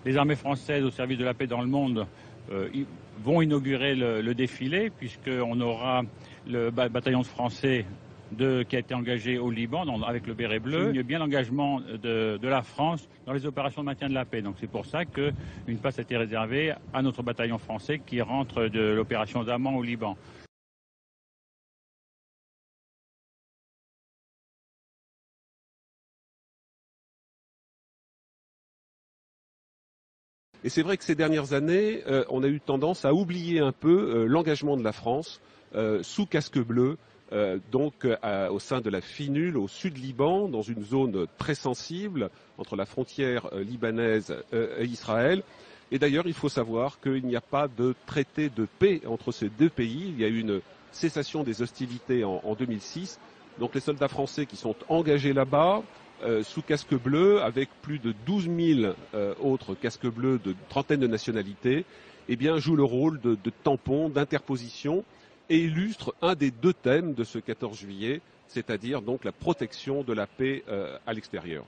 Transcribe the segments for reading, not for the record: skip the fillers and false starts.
Les armées françaises au service de la paix dans le monde vont inaugurer le défilé, puisqu'on aura le bataillon français qui a été engagé au Liban avec le béret bleu. Il y a bien l'engagement de la France dans les opérations de maintien de la paix. Donc c'est pour ça qu'une place a été réservée à notre bataillon français qui rentre de l'opération Daman au Liban. Et c'est vrai que ces dernières années, on a eu tendance à oublier un peu l'engagement de la France sous casque bleu, au sein de la FINUL au sud Liban, dans une zone très sensible entre la frontière libanaise et Israël. Et d'ailleurs, il faut savoir qu'il n'y a pas de traité de paix entre ces deux pays. Il y a eu une cessation des hostilités en 2006. Donc les soldats français qui sont engagés là-bas, sous casque bleu, avec plus de 12 000 autres casques bleus de trentaine de nationalités, eh bien, jouent le rôle de tampon, d'interposition, et illustrent un des deux thèmes de ce 14 juillet, c'est-à-dire donc la protection de la paix à l'extérieur.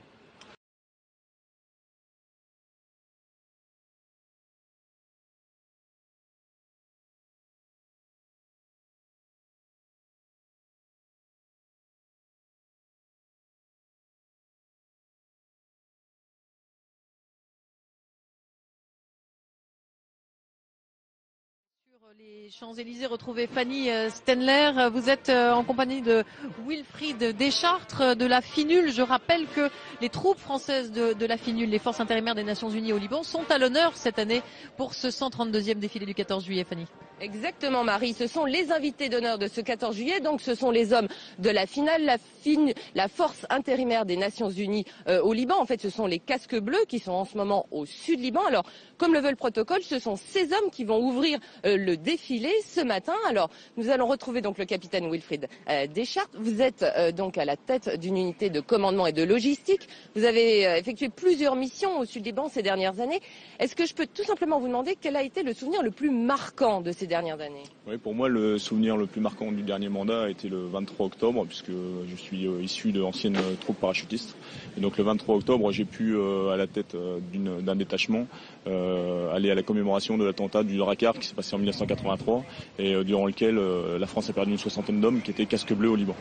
Les Champs-Élysées, retrouvez Fanny Stenler. Vous êtes en compagnie de Wilfried Deschartres de la FINUL. Je rappelle que les troupes françaises de la FINUL, les forces intérimaires des Nations Unies au Liban, sont à l'honneur cette année pour ce 132e défilé du 14 juillet, Fanny. Exactement, Marie. Ce sont les invités d'honneur de ce 14 juillet. Donc, ce sont les hommes de la FINUL, la force intérimaire des Nations Unies au Liban. En fait, ce sont les casques bleus qui sont en ce moment au sud Liban. Alors, comme le veut le protocole, ce sont ces hommes qui vont ouvrir le défilé ce matin. Alors, nous allons retrouver donc le capitaine Wilfried Deschartres. Vous êtes donc à la tête d'une unité de commandement et de logistique. Vous avez effectué plusieurs missions au sud Liban ces dernières années. Est-ce que je peux tout simplement vous demander quel a été le souvenir le plus marquant de ces dernières années? Oui, pour moi, le souvenir le plus marquant du dernier mandat a été le 23 octobre, puisque je suis issu d'anciennes troupes parachutistes. Et donc le 23 octobre, j'ai pu, à la tête d'un détachement, aller à la commémoration de l'attentat du Drakkar qui s'est passé en 1983 et durant lequel la France a perdu une soixantaine d'hommes qui étaient casques bleus au Liban.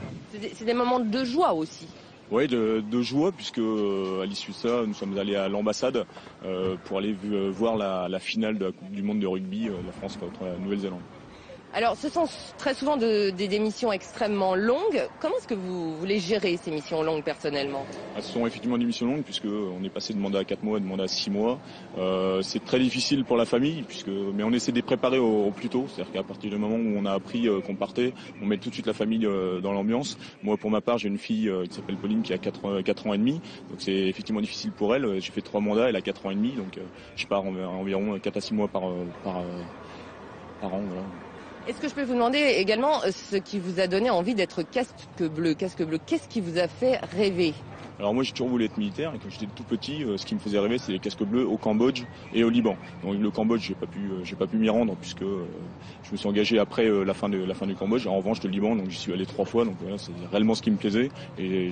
C'est des moments de joie aussi. Oui, de joie, puisque à l'issue de ça, nous sommes allés à l'ambassade pour aller voir la finale de la Coupe du Monde de rugby, la France contre la Nouvelle-Zélande. Alors, ce sont très souvent des missions extrêmement longues. Comment est-ce que vous les gérez, ces missions longues, personnellement? Ce sont effectivement des missions longues, puisqu'on est passé de mandat à 4 mois à de mandat à 6 mois. C'est très difficile pour la famille, mais on essaie de les préparer au plus tôt. C'est-à-dire qu'à partir du moment où on a appris qu'on partait, on met tout de suite la famille dans l'ambiance. Moi, pour ma part, j'ai une fille qui s'appelle Pauline, qui a 4 ans et demi. Donc c'est effectivement difficile pour elle. J'ai fait 3 mandats, elle a 4 ans et demi. Donc je pars environ 4 à 6 mois par an. Voilà. Est-ce que je peux vous demander également ce qui vous a donné envie d'être casque bleu? Qu'est-ce qui vous a fait rêver? Alors moi j'ai toujours voulu être militaire et quand j'étais tout petit, ce qui me faisait rêver c'est les casques bleus au Cambodge et au Liban. Donc le Cambodge j'ai pas pu m'y rendre puisque je me suis engagé après la fin du Cambodge. En revanche le Liban, donc j'y suis allé 3 fois, donc voilà, c'est réellement ce qui me plaisait et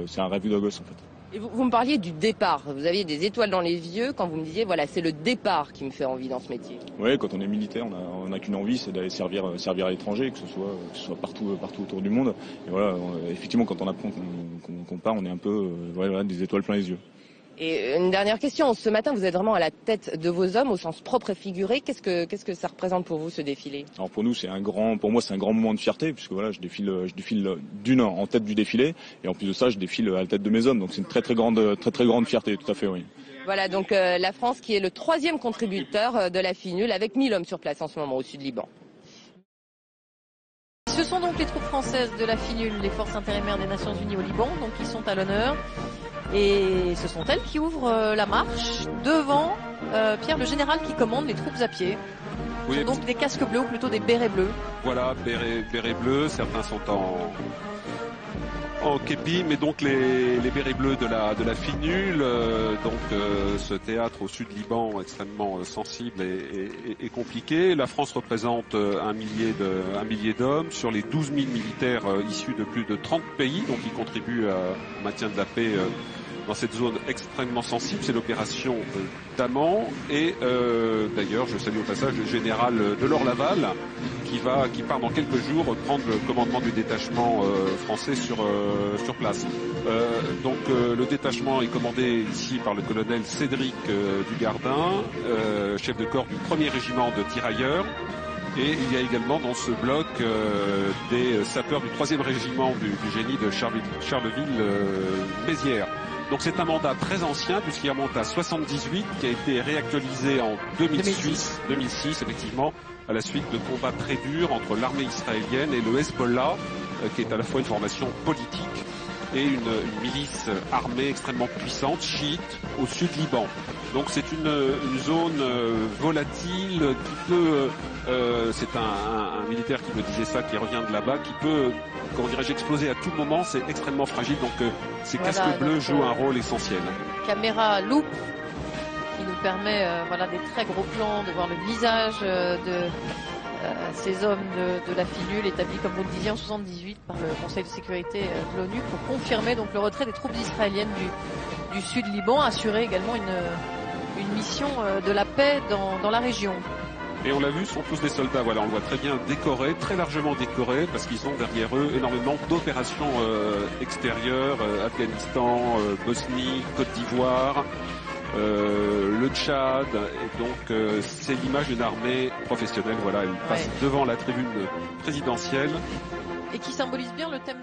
c'est un rêve de gosse en fait. Et vous me parliez du départ, vous aviez des étoiles dans les yeux quand vous me disiez voilà c'est le départ qui me fait envie dans ce métier. Oui, quand on est militaire on n'a qu'une envie, c'est d'aller servir à l'étranger, que ce soit partout autour du monde. Et voilà, effectivement quand on apprend qu'on part, on est un peu voilà, des étoiles plein les yeux. Et une dernière question, ce matin vous êtes vraiment à la tête de vos hommes au sens propre et figuré. Qu'est-ce que ça représente pour vous ce défilé? Alors pour moi c'est un grand moment de fierté puisque voilà je défile d'une en tête du défilé et en plus de ça je défile à la tête de mes hommes, donc c'est une très grande fierté, tout à fait, oui. Voilà donc la France qui est le 3e contributeur de la FINUL avec 1000 hommes sur place en ce moment au sud Liban. Ce sont donc les troupes françaises de la FINUL, les forces intérimaires des Nations Unies au Liban, donc qui sont à l'honneur. Et ce sont elles qui ouvrent la marche devant Pierre le général qui commande les troupes à pied. Oui, ce sont donc des casques bleus ou plutôt des bérets bleus. Voilà, bérets bleus, certains sont en képi, mais donc les bérets bleus de la FINUL, ce théâtre au sud Liban extrêmement sensible et compliqué. La France représente un millier d'hommes sur les 12 000 militaires issus de plus de 30 pays, donc ils contribuent au maintien de la paix dans cette zone extrêmement sensible. C'est l'opération Daman. Et d'ailleurs, je salue au passage le général Delors-Laval qui part dans quelques jours prendre le commandement du détachement français sur place. Donc le détachement est commandé ici par le colonel Cédric Dugardin, chef de corps du 1er régiment de tirailleurs. Et il y a également dans ce bloc des sapeurs du 3e régiment du génie de Charleville-Mézières. Donc c'est un mandat très ancien puisqu'il remonte à 78, qui a été réactualisé en 2006 effectivement, à la suite de combats très durs entre l'armée israélienne et le Hezbollah, qui est à la fois une formation politique et une milice armée extrêmement puissante, chiite, au sud Liban. Donc c'est une zone volatile qui peut, c'est un militaire qui me disait ça, qui revient de là-bas, qui peut, comment dirais-je, exploser à tout moment. C'est extrêmement fragile, donc ces casques bleus jouent un rôle essentiel. Caméra loupe qui nous permet, voilà, des très gros plans, de voir le visage de ces hommes de la finule établis, comme vous le disiez, en 78 par le Conseil de sécurité de l'ONU pour confirmer donc le retrait des troupes israéliennes du sud Liban, assurer également une mission de la paix dans la région. Et on l'a vu, ce sont tous des soldats, voilà, on le voit très bien décorés, très largement décorés, parce qu'ils ont derrière eux énormément d'opérations extérieures, Afghanistan, Bosnie, Côte d'Ivoire, le Tchad, et donc c'est l'image d'une armée professionnelle, voilà, elle passe devant la tribune présidentielle. Et qui symbolise bien le thème